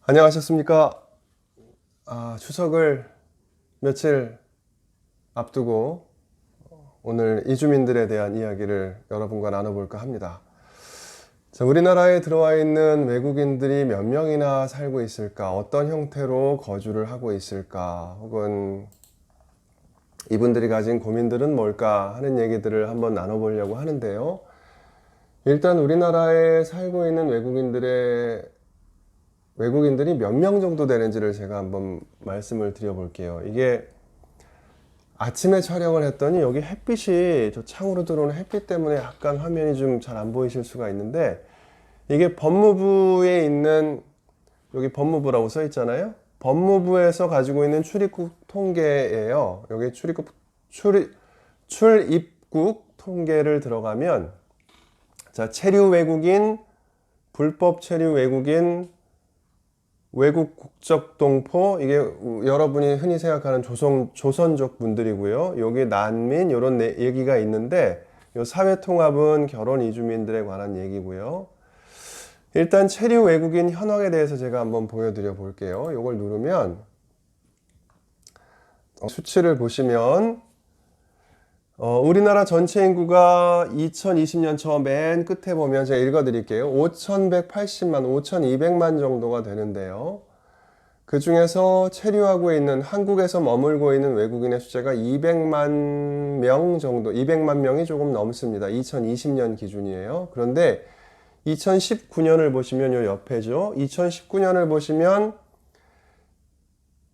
안녕하셨습니까? 추석을 며칠 앞두고 오늘 이주민들에 대한 이야기를 여러분과 나눠볼까 합니다. 자, 우리나라에 들어와 있는 외국인들이 몇 명이나 살고 있을까? 어떤 형태로 거주를 하고 있을까? 혹은 이분들이 가진 고민들은 뭘까? 하는 얘기들을 한번 나눠보려고 하는데요. 일단 우리나라에 살고 있는 외국인들이 몇 명 정도 되는지를 제가 한번 말씀을 드려볼게요. 이게 아침에 촬영을 했더니 여기 햇빛이 저 창으로 들어오는 햇빛 때문에 약간 화면이 좀 잘 안 보이실 수가 있는데, 이게 법무부에 있는, 여기 법무부라고 써 있잖아요. 법무부에서 가지고 있는 출입국 통계예요. 여기 출입국 통계를 들어가면, 자, 체류 외국인, 불법 체류 외국인, 외국 국적 동포, 이게 여러분이 흔히 생각하는 조선족 분들이고요. 여기 난민, 이런 얘기가 있는데, 요 사회통합은 결혼 이주민들에 관한 얘기고요. 일단 체류 외국인 현황에 대해서 제가 한번 보여드려 볼게요. 이걸 누르면 수치를 보시면 우리나라 전체 인구가 2020년 저 맨 끝에 보면 제가 읽어드릴게요. 5,200만 정도가 되는데요. 그 중에서 체류하고 있는, 한국에서 머물고 있는 외국인의 숫자가 200만 명 정도, 200만 명이 조금 넘습니다. 2020년 기준이에요. 그런데 2019년을 보시면 요 옆에죠. 2019년을 보시면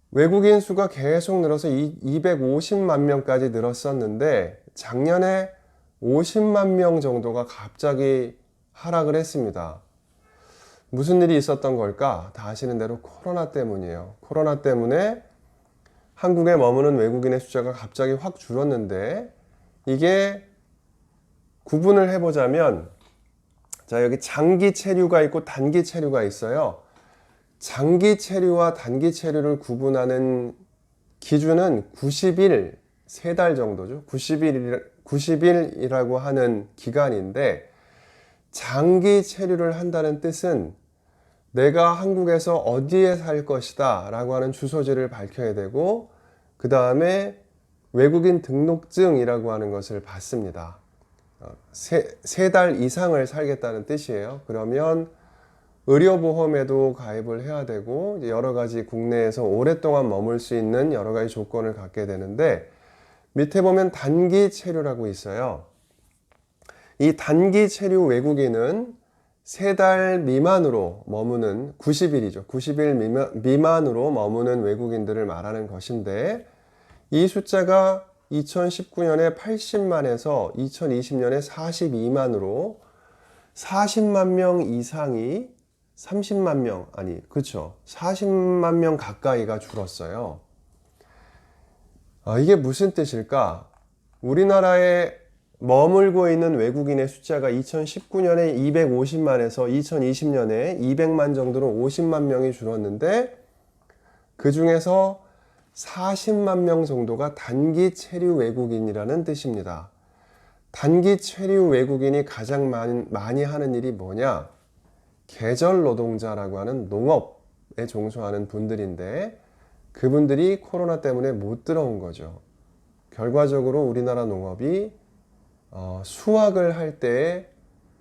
외국인 수가 계속 늘어서 250만 명까지 늘었었는데, 작년에 50만 명 정도가 갑자기 하락을 했습니다. 무슨 일이 있었던 걸까? 다 아시는 대로 코로나 때문이에요. 코로나 때문에 한국에 머무는 외국인의 숫자가 갑자기 확 줄었는데, 이게 구분을 해보자면, 자, 여기 장기 체류가 있고 단기 체류가 있어요. 장기 체류와 단기 체류를 구분하는 기준은 90일, 3달 정도죠. 90일이라고 하는 기간인데, 장기 체류를 한다는 뜻은 내가 한국에서 어디에 살 것이다 라고 하는 주소지를 밝혀야 되고, 그 다음에 외국인 등록증이라고 하는 것을 받습니다. 3달 이상을 살겠다는 뜻이에요. 그러면 의료보험에도 가입을 해야 되고, 여러 가지 국내에서 오랫동안 머물 수 있는 여러 가지 조건을 갖게 되는데, 밑에 보면 단기 체류라고 있어요. 이 단기 체류 외국인은 3달 미만으로 머무는, 90일이죠. 90일 미만으로 머무는 외국인들을 말하는 것인데, 이 숫자가 2019년에 80만에서 2020년에 42만으로 40만 명 이상이 30만 명, 그쵸. 40만 명 가까이가 줄었어요. 이게 무슨 뜻일까? 우리나라에 머물고 있는 외국인의 숫자가 2019년에 250만에서 2020년에 200만 정도로 50만 명이 줄었는데, 그 중에서 40만 명 정도가 단기 체류 외국인이라는 뜻입니다. 단기 체류 외국인이 가장 많이 하는 일이 뭐냐? 계절 노동자라고 하는 농업에 종사하는 분들인데, 그분들이 코로나 때문에 못 들어온 거죠. 결과적으로 우리나라 농업이 수확을 할 때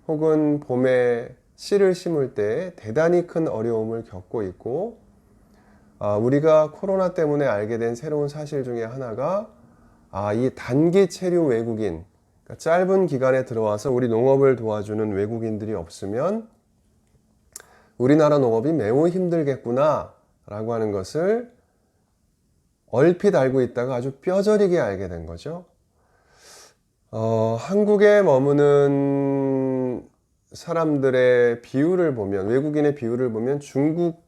혹은 봄에 씨를 심을 때 대단히 큰 어려움을 겪고 있고, 우리가 코로나 때문에 알게 된 새로운 사실 중에 하나가, 이 단기 체류 외국인, 그러니까 짧은 기간에 들어와서 우리 농업을 도와주는 외국인들이 없으면 우리나라 농업이 매우 힘들겠구나 라고 하는 것을 얼핏 알고 있다가 아주 뼈저리게 알게 된 거죠. 한국에 머무는 사람들의 비율을 보면, 외국인의 비율을 보면 중국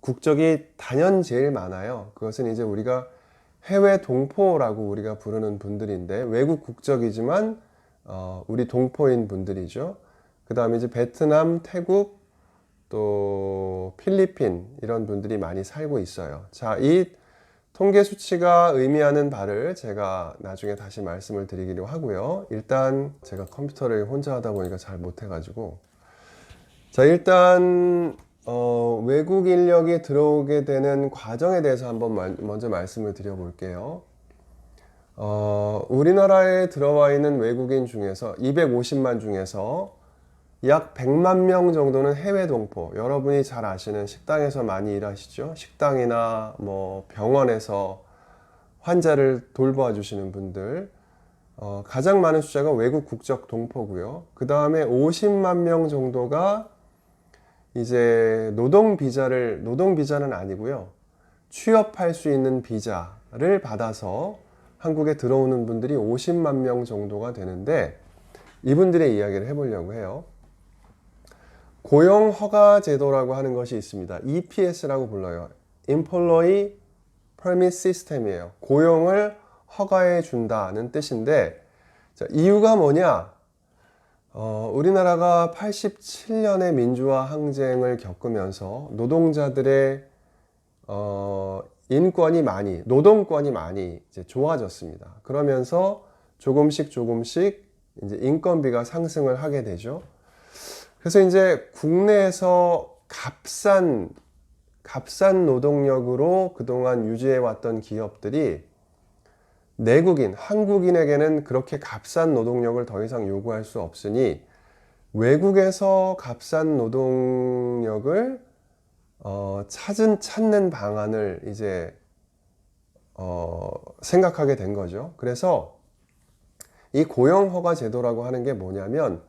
국적이 단연 제일 많아요. 그것은 이제 우리가 해외 동포라고 우리가 부르는 분들인데, 외국 국적이지만 우리 동포인 분들이죠. 그 다음에 이제 베트남, 태국, 또 필리핀, 이런 분들이 많이 살고 있어요. 자, 이 통계 수치가 의미하는 바를 제가 나중에 다시 말씀을 드리기로 하고요. 일단 제가 컴퓨터를 혼자 하다 보니까 잘 못해가지고, 자, 일단 외국 인력이 들어오게 되는 과정에 대해서 한번 먼저 말씀을 드려볼게요. 우리나라에 들어와 있는 외국인 중에서 250만 중에서 약 100만 명 정도는 해외 동포. 여러분이 잘 아시는 식당에서 많이 일하시죠? 식당이나 뭐 병원에서 환자를 돌보아 주시는 분들. 가장 많은 숫자가 외국 국적 동포고요. 그 다음에 50만 명 정도가 이제 노동 비자는 아니고요. 취업할 수 있는 비자를 받아서 한국에 들어오는 분들이 50만 명 정도가 되는데, 이분들의 이야기를 해보려고 해요. 고용 허가 제도라고 하는 것이 있습니다. EPS라고 불러요. Employee Permit System이에요. 고용을 허가해 준다는 뜻인데, 자, 이유가 뭐냐? 우리나라가 87년에 민주화 항쟁을 겪으면서 노동자들의 노동권이 많이 이제 좋아졌습니다. 그러면서 조금씩 이제 인건비가 상승을 하게 되죠. 그래서 이제 국내에서 값싼 노동력으로 그동안 유지해왔던 기업들이 내국인, 한국인에게는 그렇게 값싼 노동력을 더 이상 요구할 수 없으니 외국에서 값싼 노동력을 찾는 방안을 이제 생각하게 된 거죠. 그래서 이 고용허가 제도라고 하는 게 뭐냐면,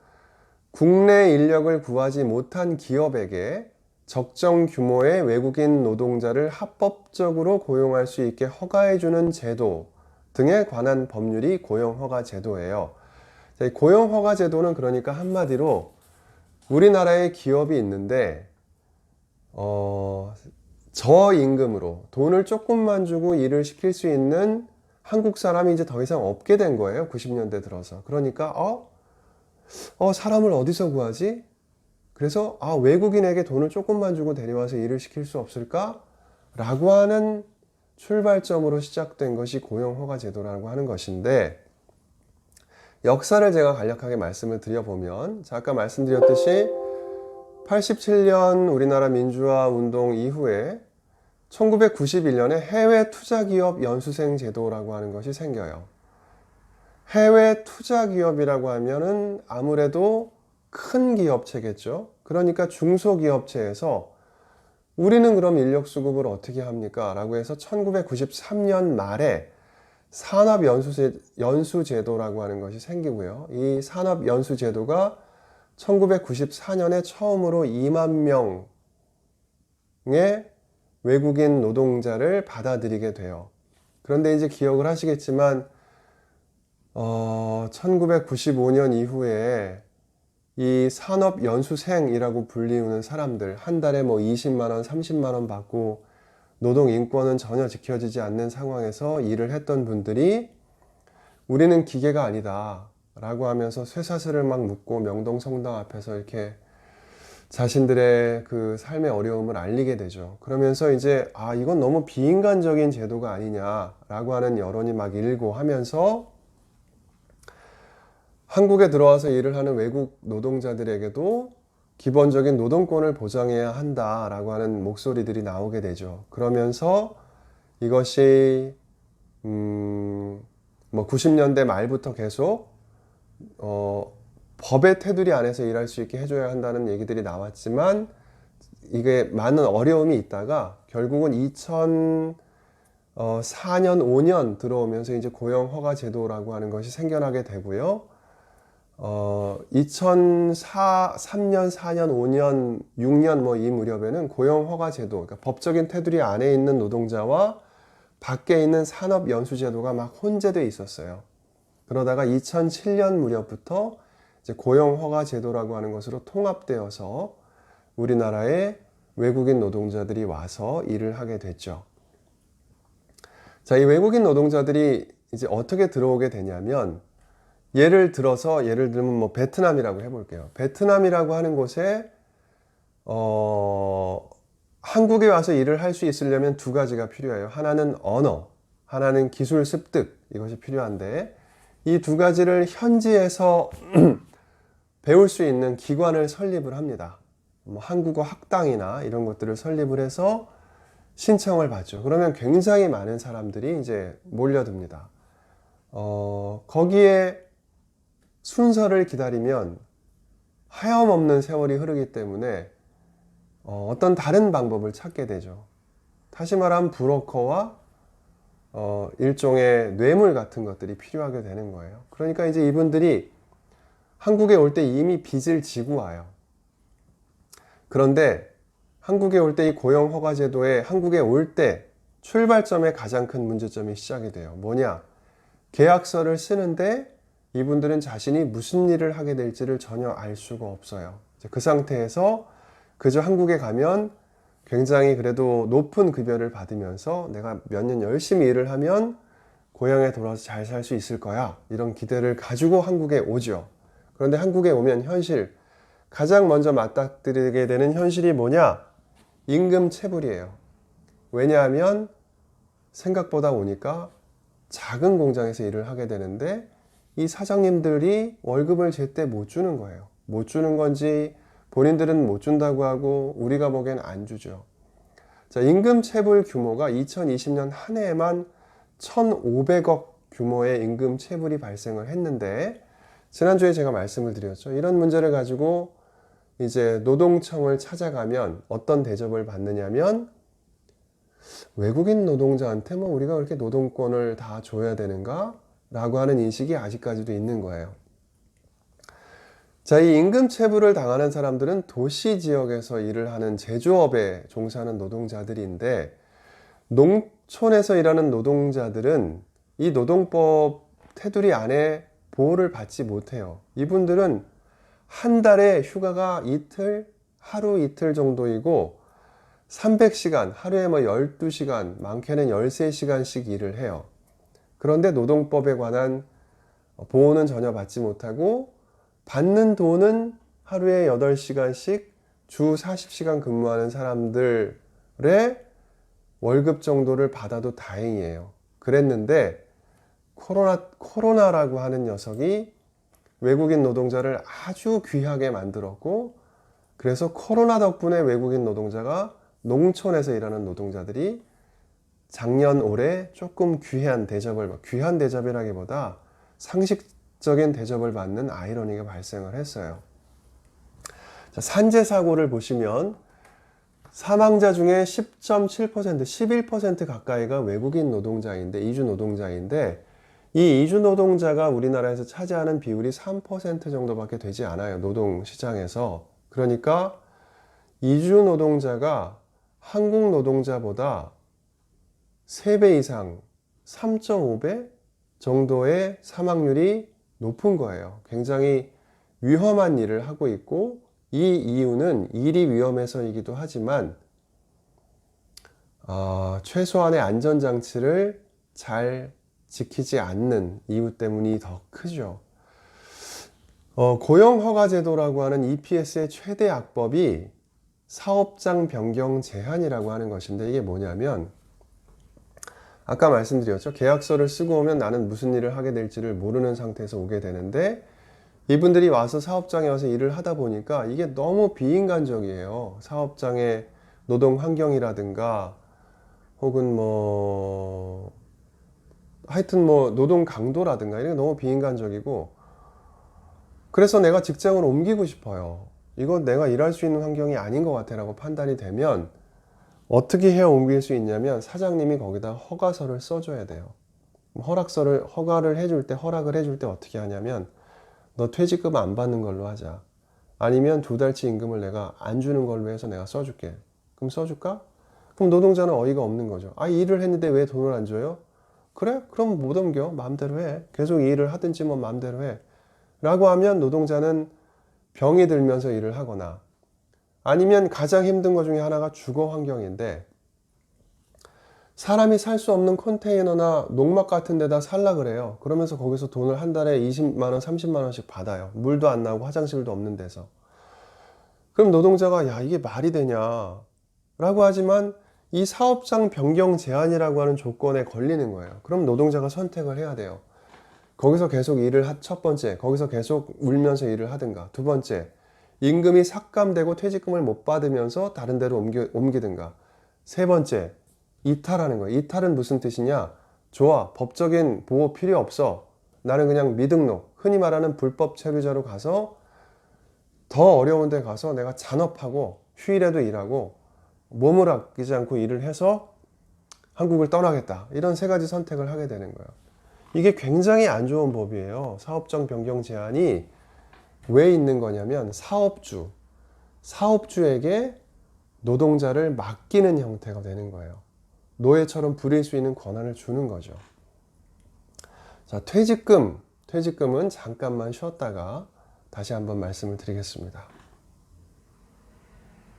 국내 인력을 구하지 못한 기업에게 적정 규모의 외국인 노동자를 합법적으로 고용할 수 있게 허가해주는 제도 등에 관한 법률이 고용허가 제도예요. 이 고용허가 제도는 그러니까 한마디로 우리나라에 기업이 있는데 저임금으로 돈을 조금만 주고 일을 시킬 수 있는 한국 사람이 이제 더 이상 없게 된 거예요. 90년대 들어서. 그러니까 사람을 어디서 구하지? 그래서 외국인에게 돈을 조금만 주고 데려와서 일을 시킬 수 없을까? 라고 하는 출발점으로 시작된 것이 고용허가 제도라고 하는 것인데, 역사를 제가 간략하게 말씀을 드려보면, 아까 말씀드렸듯이 87년 우리나라 민주화 운동 이후에 1991년에 해외 투자기업 연수생 제도라고 하는 것이 생겨요. 해외 투자기업이라고 하면은 아무래도 큰 기업체겠죠. 그러니까 중소기업체에서 우리는 그럼 인력 수급을 어떻게 합니까? 라고 해서 1993년 말에 산업연수제도라고 하는 것이 생기고요. 이 산업연수제도가 1994년에 처음으로 2만 명의 외국인 노동자를 받아들이게 돼요. 그런데 이제 기억을 하시겠지만 1995년 이후에 이 산업연수생이라고 불리우는 사람들, 한 달에 뭐 20만 원, 30만 원 받고 노동 인권은 전혀 지켜지지 않는 상황에서 일을 했던 분들이 우리는 기계가 아니다 라고 하면서 쇠사슬을 막 묶고 명동성당 앞에서 이렇게 자신들의 그 삶의 어려움을 알리게 되죠. 그러면서 이제 이건 너무 비인간적인 제도가 아니냐라고 하는 여론이 막 일고 하면서 한국에 들어와서 일을 하는 외국 노동자들에게도 기본적인 노동권을 보장해야 한다라고 하는 목소리들이 나오게 되죠. 그러면서 이것이 뭐 90년대 말부터 계속 법의 테두리 안에서 일할 수 있게 해줘야 한다는 얘기들이 나왔지만, 이게 많은 어려움이 있다가 결국은 2004년, 5년 들어오면서 이제 고용허가 제도라고 하는 것이 생겨나게 되고요. 2003년, 4년, 5년, 6년 뭐 이 무렵에는 고용허가 제도, 그러니까 법적인 테두리 안에 있는 노동자와 밖에 있는 산업연수제도가 막 혼재되어 있었어요. 그러다가 2007년 무렵부터 이제 고용허가 제도라고 하는 것으로 통합되어서 우리나라에 외국인 노동자들이 와서 일을 하게 됐죠. 자, 이 외국인 노동자들이 이제 어떻게 들어오게 되냐면, 예를 들면 뭐 베트남이라고 해볼게요. 베트남이라고 하는 곳에 한국에 와서 일을 할 수 있으려면 두 가지가 필요해요. 하나는 언어, 하나는 기술 습득, 이것이 필요한데, 이 두 가지를 현지에서 배울 수 있는 기관을 설립을 합니다. 뭐 한국어 학당이나 이런 것들을 설립을 해서 신청을 받죠. 그러면 굉장히 많은 사람들이 이제 몰려듭니다. 거기에 순서를 기다리면 하염없는 세월이 흐르기 때문에 어떤 다른 방법을 찾게 되죠. 다시 말하면 브로커와 일종의 뇌물 같은 것들이 필요하게 되는 거예요. 그러니까 이제 이분들이 한국에 올 때 이미 빚을 지고 와요. 그런데 한국에 올 때 이 고용허가제도에 한국에 올 때 출발점에 가장 큰 문제점이 시작이 돼요. 뭐냐? 계약서를 쓰는데 이분들은 자신이 무슨 일을 하게 될지를 전혀 알 수가 없어요. 그 상태에서 그저 한국에 가면 굉장히 그래도 높은 급여를 받으면서 내가 몇 년 열심히 일을 하면 고향에 돌아와서 잘 살 수 있을 거야. 이런 기대를 가지고 한국에 오죠. 그런데 한국에 오면 현실, 가장 먼저 맞닥뜨리게 되는 현실이 뭐냐? 임금 체불이에요. 왜냐하면 생각보다 오니까 작은 공장에서 일을 하게 되는데 이 사장님들이 월급을 제때 못 주는 거예요. 못 주는 건지 본인들은 못 준다고 하고 우리가 보기엔 안 주죠. 자, 임금 체불 규모가 2020년 한 해에만 1,500억 규모의 임금 체불이 발생을 했는데 지난주에 제가 말씀을 드렸죠. 이런 문제를 가지고 이제 노동청을 찾아가면 어떤 대접을 받느냐면 외국인 노동자한테 뭐 우리가 그렇게 노동권을 다 줘야 되는가? 라고 하는 인식이 아직까지도 있는 거예요. 자, 이 임금 체불을 당하는 사람들은 도시 지역에서 일을 하는 제조업에 종사하는 노동자들인데 농촌에서 일하는 노동자들은 이 노동법 테두리 안에 보호를 받지 못해요. 이분들은 한 달에 휴가가 이틀, 하루 이틀 정도이고 300시간, 하루에 뭐 12시간, 많게는 13시간씩 일을 해요. 그런데 노동법에 관한 보호는 전혀 받지 못하고 받는 돈은 하루에 8시간씩 주 40시간 근무하는 사람들의 월급 정도를 받아도 다행이에요. 그랬는데 코로나라고 하는 녀석이 외국인 노동자를 아주 귀하게 만들었고 그래서 코로나 덕분에 외국인 노동자가 농촌에서 일하는 노동자들이 작년 올해 조금 귀한 대접이라기보다 상식적인 대접을 받는 아이러니가 발생을 했어요. 자, 산재 사고를 보시면 사망자 중에 10.7%, 11% 가까이가 외국인 노동자인데, 이주 노동자인데, 이 이주 노동자가 우리나라에서 차지하는 비율이 3% 정도밖에 되지 않아요. 노동 시장에서. 그러니까 이주 노동자가 한국 노동자보다 3배 이상, 3.5배 정도의 사망률이 높은 거예요. 굉장히 위험한 일을 하고 있고 이 이유는 일이 위험해서이기도 하지만 최소한의 안전장치를 잘 지키지 않는 이유 때문이 더 크죠. 고용허가제도라고 하는 EPS의 최대 악법이 사업장 변경 제한이라고 하는 것인데 이게 뭐냐면 아까 말씀드렸죠. 계약서를 쓰고 오면 나는 무슨 일을 하게 될지를 모르는 상태에서 오게 되는데 이분들이 와서 사업장에 와서 일을 하다 보니까 이게 너무 비인간적이에요. 사업장의 노동 환경이라든가 혹은 하여튼 노동 강도라든가 이런 게 너무 비인간적이고 그래서 내가 직장을 옮기고 싶어요. 이건 내가 일할 수 있는 환경이 아닌 것 같아 라고 판단이 되면 어떻게 해야 옮길 수 있냐면 사장님이 거기다 허가서를 써줘야 돼요. 허락을 해줄 때 어떻게 하냐면 너 퇴직금 안 받는 걸로 하자. 아니면 2달치 임금을 내가 안 주는 걸로 해서 내가 써줄게. 그럼 써줄까? 그럼 노동자는 어이가 없는 거죠. 일을 했는데 왜 돈을 안 줘요? 그래? 그럼 못 옮겨. 마음대로 해. 계속 이 일을 하든지 마음대로 해. 라고 하면 노동자는 병이 들면서 일을 하거나 아니면 가장 힘든 것 중에 하나가 주거 환경인데 사람이 살 수 없는 컨테이너나 농막 같은 데다 살라 그래요. 그러면서 거기서 돈을 한 달에 20만 원, 30만 원씩 받아요. 물도 안 나오고 화장실도 없는 데서. 그럼 노동자가 야 이게 말이 되냐 라고 하지만 이 사업장 변경 제한이라고 하는 조건에 걸리는 거예요. 그럼 노동자가 선택을 해야 돼요. 거기서 계속 첫 번째, 거기서 계속 울면서 일을 하든가. 두 번째, 임금이 삭감되고 퇴직금을 못 받으면서 다른 데로 옮기든가. 세 번째, 이탈하는 거예요. 이탈은 무슨 뜻이냐? 좋아, 법적인 보호 필요 없어. 나는 그냥 미등록, 흔히 말하는 불법 체류자로 가서 더 어려운 데 가서 내가 잔업하고 휴일에도 일하고 몸을 아끼지 않고 일을 해서 한국을 떠나겠다. 이런 세 가지 선택을 하게 되는 거예요. 이게 굉장히 안 좋은 법이에요. 사업장 변경 제한이 왜 있는 거냐면 사업주에게 노동자를 맡기는 형태가 되는 거예요. 노예처럼 부릴 수 있는 권한을 주는 거죠. 자, 퇴직금은 잠깐만 쉬었다가 다시 한번 말씀을 드리겠습니다.